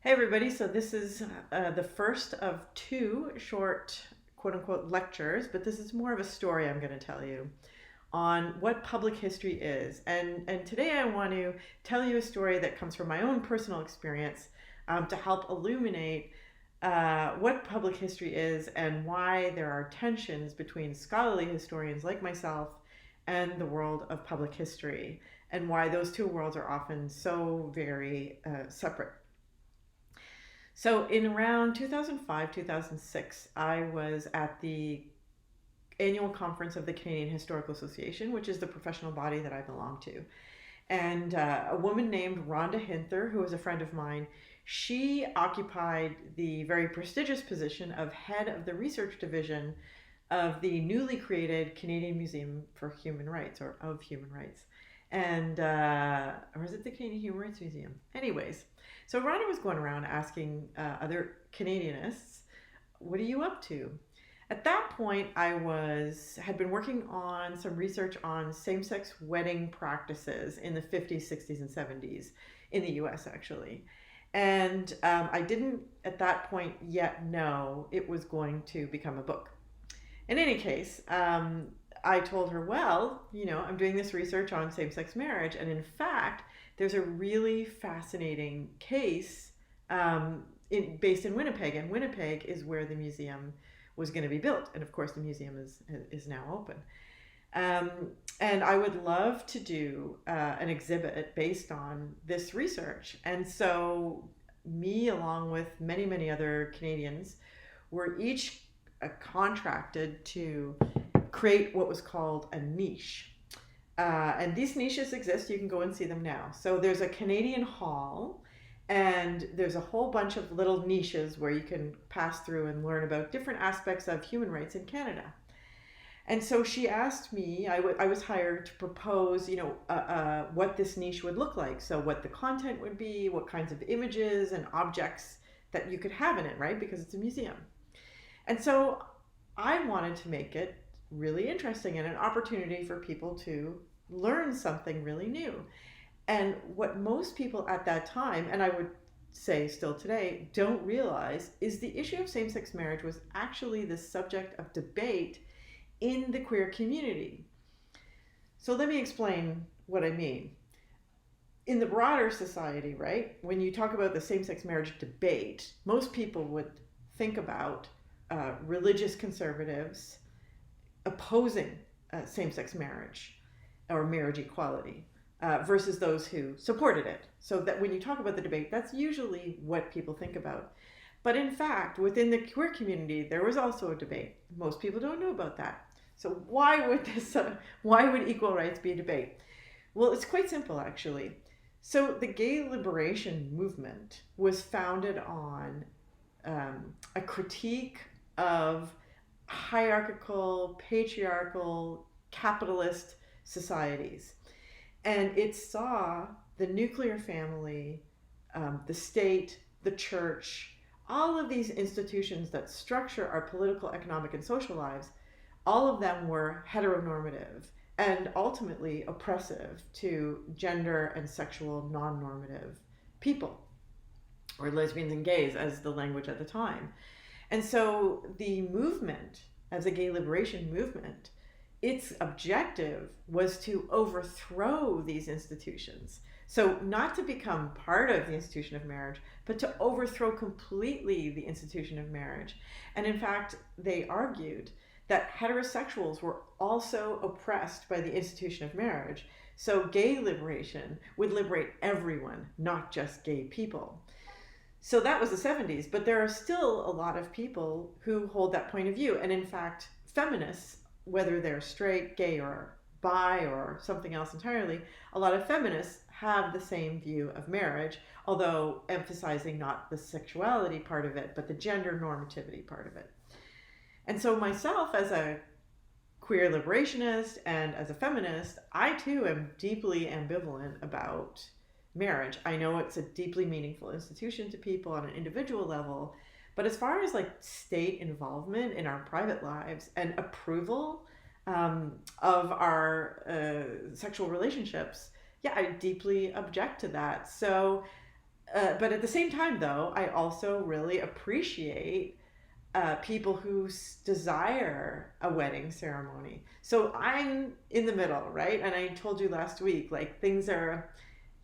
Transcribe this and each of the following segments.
Hey everybody, so this is the first of two short quote unquote lectures, but this is more of a story I'm going to tell you on what public history is. And today I want to tell you a story that comes from my own personal experience to help illuminate what public history is and why there are tensions between scholarly historians like myself and the world of public history, and why those two worlds are often so very separate. So in around 2005, 2006, I was at the annual conference of the Canadian Historical Association, which is the professional body that I belong to. And a woman named Rhonda Hinther, who was a friend of mine, she occupied the very prestigious position of head of the research division of the newly created Canadian Museum for Human Rights, or of Human Rights. And, or is it the Canadian Human Rights Museum? Anyways, so Rhonda was going around asking other Canadianists, what are you up to? At that point, had been working on some research on same-sex wedding practices in the 50s, 60s, and 70s in the US, actually. And I didn't, at that point, yet know it was going to become a book. In any case, I told her, well, I'm doing this research on same-sex marriage, and in fact, there's a really fascinating case based in Winnipeg, and Winnipeg is where the museum was going to be built, and of course, the museum is now open. And I would love to do an exhibit based on this research, and so me, along with many, many other Canadians, were each contracted to create what was called a niche. And these niches exist. You can go and see them now. So there's a Canadian hall, and there's a whole bunch of little niches where you can pass through and learn about different aspects of human rights in Canada. And so she asked me, I was hired to propose, what this niche would look like. So what the content would be, what kinds of images and objects that you could have in it, right? Because it's a museum. And so I wanted to make it really interesting and an opportunity for people to learn something really new. And what most people at that time, and I would say still today, don't realize is the issue of same-sex marriage was actually the subject of debate in the queer community. So let me explain what I mean. In the broader society, right, when you talk about the same-sex marriage debate, most people would think about religious conservatives opposing same-sex marriage or marriage equality versus those who supported it. So that when you talk about the debate, that's usually what people think about. But in fact, within the queer community, there was also a debate. Most people don't know about that. So why would equal rights be a debate? Well, it's quite simple, actually. So the gay liberation movement was founded on a critique of hierarchical, patriarchal, capitalist societies. And it saw the nuclear family, the state, the church, all of these institutions that structure our political, economic, and social lives, all of them were heteronormative and ultimately oppressive to gender and sexual non-normative people, or lesbians and gays as the language at the time. And so the movement, as a gay liberation movement, its objective was to overthrow these institutions. So not to become part of the institution of marriage, but to overthrow completely the institution of marriage. And in fact, they argued that heterosexuals were also oppressed by the institution of marriage. So gay liberation would liberate everyone, not just gay people. So that was the 70s, but there are still a lot of people who hold that point of view. And in fact, feminists, whether they're straight, gay, or bi, or something else entirely, a lot of feminists have the same view of marriage, although emphasizing not the sexuality part of it, but the gender normativity part of it. And so myself, as a queer liberationist and as a feminist, I too am deeply ambivalent about marriage. I know it's a deeply meaningful institution to people on an individual level, but as far as like state involvement in our private lives and approval of our sexual relationships, yeah, I deeply object to that. So But at the same time, though, I also really appreciate people who desire a wedding ceremony. So I'm in the middle, right? And I told you last week, like, things are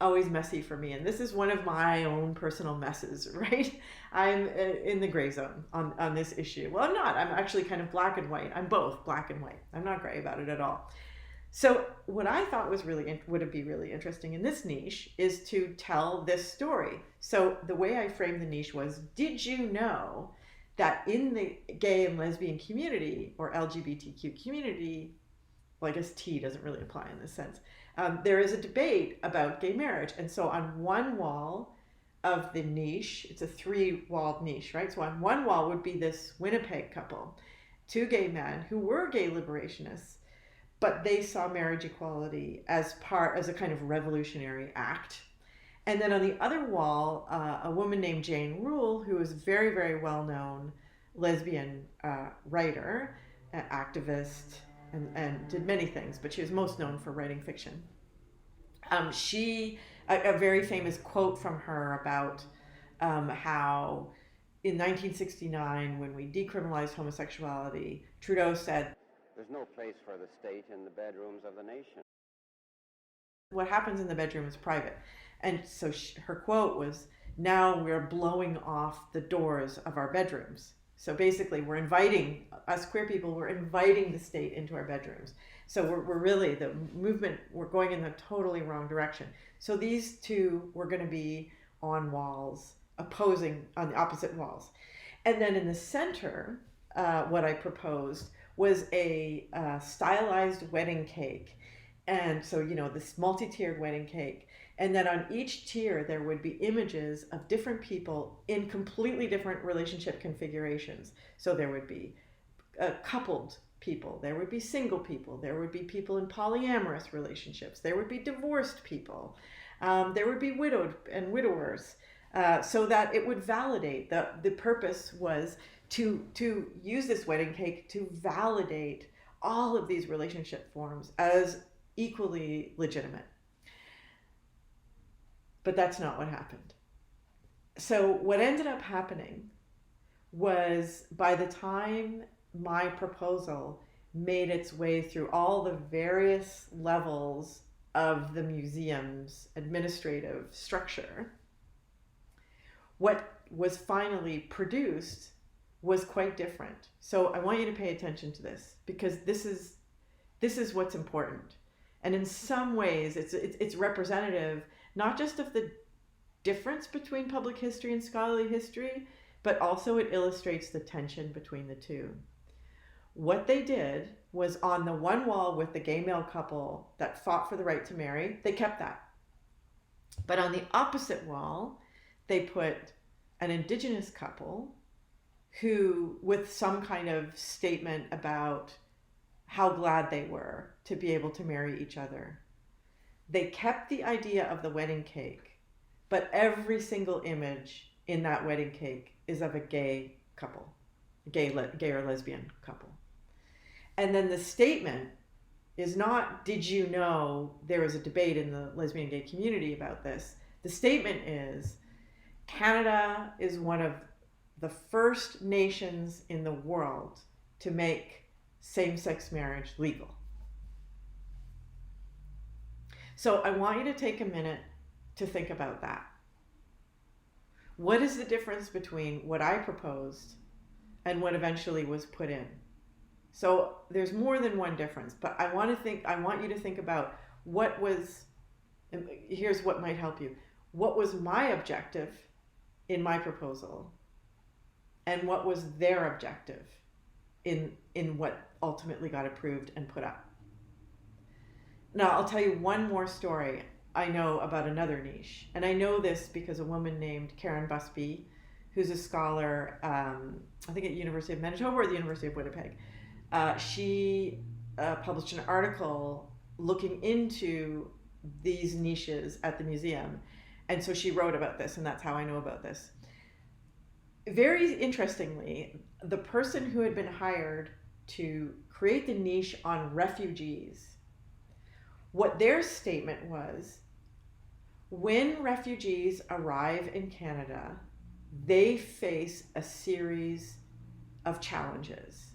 always messy for me. And this is one of my own personal messes, right? I'm in the gray zone on this issue. Well, I'm not. I'm actually kind of black and white. I'm both black and white. I'm not gray about it at all. So what I thought was would be really interesting in this niche is to tell this story. So the way I framed the niche was, did you know that in the gay and lesbian community, or LGBTQ community, well, I guess T doesn't really apply in this sense, there is a debate about gay marriage. And so on one wall of the niche, it's a 3-walled niche, right? So on one wall would be this Winnipeg couple, 2 gay men who were gay liberationists, but they saw marriage equality as a kind of revolutionary act. And then on the other wall, a woman named Jane Rule, who was a very, very well-known lesbian writer, activist, and did many things, but she was most known for writing fiction. A very famous quote from her about how in 1969, when we decriminalized homosexuality, Trudeau said, "There's no place for the state in the bedrooms of the nation. What happens in the bedroom is private." And so her quote was, "Now we're blowing off the doors of our bedrooms." So basically, we're inviting, us queer people, we're inviting the state into our bedrooms. So we're really, the movement, we're going in the totally wrong direction. So these two were going to be on walls, opposing, on the opposite walls. And then in the center, what I proposed was a stylized wedding cake. And so, this multi-tiered wedding cake. And then on each tier, there would be images of different people in completely different relationship configurations. So there would be coupled people, there would be single people, there would be people in polyamorous relationships, there would be divorced people, there would be widowed and widowers, so that it would validate. The purpose was to use this wedding cake to validate all of these relationship forms as equally legitimate. But that's not what happened. So what ended up happening was, by the time my proposal made its way through all the various levels of the museum's administrative structure, what was finally produced was quite different. So I want you to pay attention to this, because this is what's important. And in some ways, it's representative not just of the difference between public history and scholarly history, but also it illustrates the tension between the two. What they did was, on the one wall with the gay male couple that fought for the right to marry, they kept that. But on the opposite wall, they put an Indigenous couple who, with some kind of statement about how glad they were to be able to marry each other. They kept the idea of the wedding cake, but every single image in that wedding cake is of a gay couple, gay or lesbian couple. And then the statement is not, did you know there was a debate in the lesbian and gay community about this? The statement is, Canada is one of the first nations in the world to make same-sex marriage legal. So I want you to take a minute to think about that. What is the difference between what I proposed and what eventually was put in? So there's more than one difference, but I want you to think about what was, and here's what might help you. What was my objective in my proposal, and what was their objective in what ultimately got approved and put up? Now, I'll tell you one more story I know about another niche. And I know this because a woman named Karen Busby, who's a scholar, I think at University of Manitoba or the University of Winnipeg, she published an article looking into these niches at the museum. And so she wrote about this, and that's how I know about this. Very interestingly, the person who had been hired to create the niche on refugees, what their statement was When refugees arrive in Canada, they face a series of challenges.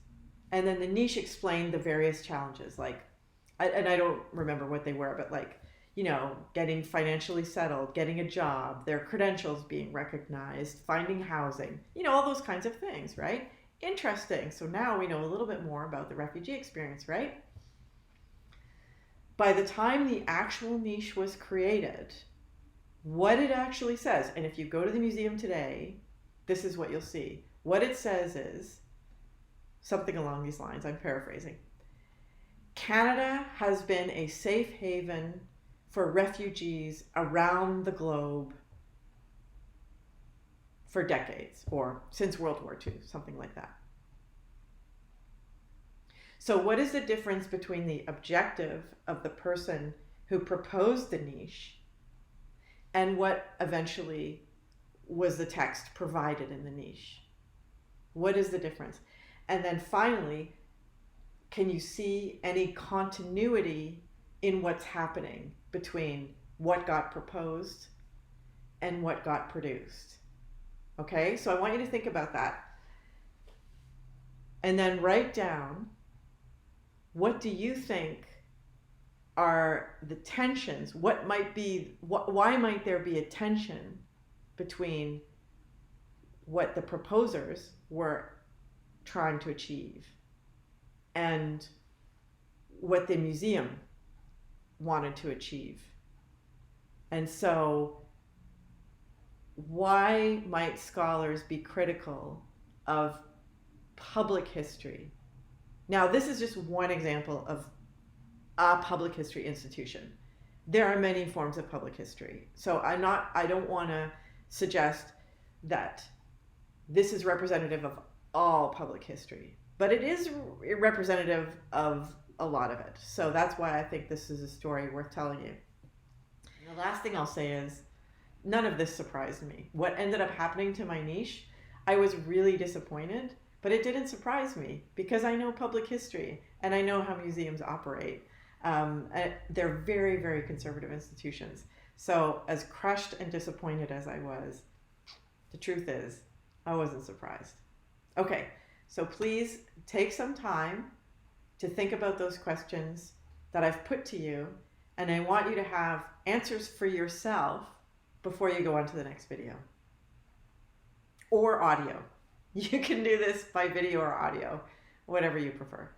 And then the niche explained the various challenges, like, and I don't remember what they were, but like, you know, getting financially settled, getting a job, their credentials being recognized, finding housing, you know, all those kinds of things, right? Interesting. So now we know a little bit more about the refugee experience, right? By the time the actual niche was created, what it actually says, and if you go to the museum today, this is what you'll see. What it says is something along these lines. I'm paraphrasing. Canada has been a safe haven for refugees around the globe for decades, or since World War II, something like that. So what is the difference between the objective of the person who proposed the niche and what eventually was the text provided in the niche? What is the difference? And then finally, can you see any continuity in what's happening between what got proposed and what got produced? Okay, so I want you to think about that. And then write down, what do you think are the tensions? What might be, why might there be a tension between what the proposers were trying to achieve and what the museum wanted to achieve? And so why might scholars be critical of public history? Now, this is just one example of a public history institution. There are many forms of public history. So I don't want to suggest that this is representative of all public history, but it is representative of a lot of it. So that's why I think this is a story worth telling you. And the last thing I'll say is, none of this surprised me. What ended up happening to my niche, I was really disappointed, but it didn't surprise me because I know public history and I know how museums operate. They're very, very conservative institutions. So as crushed and disappointed as I was, the truth is, I wasn't surprised. Okay, so please take some time to think about those questions that I've put to you, and I want you to have answers for yourself before you go on to the next video. Or audio. You can do this by video or audio, whatever you prefer.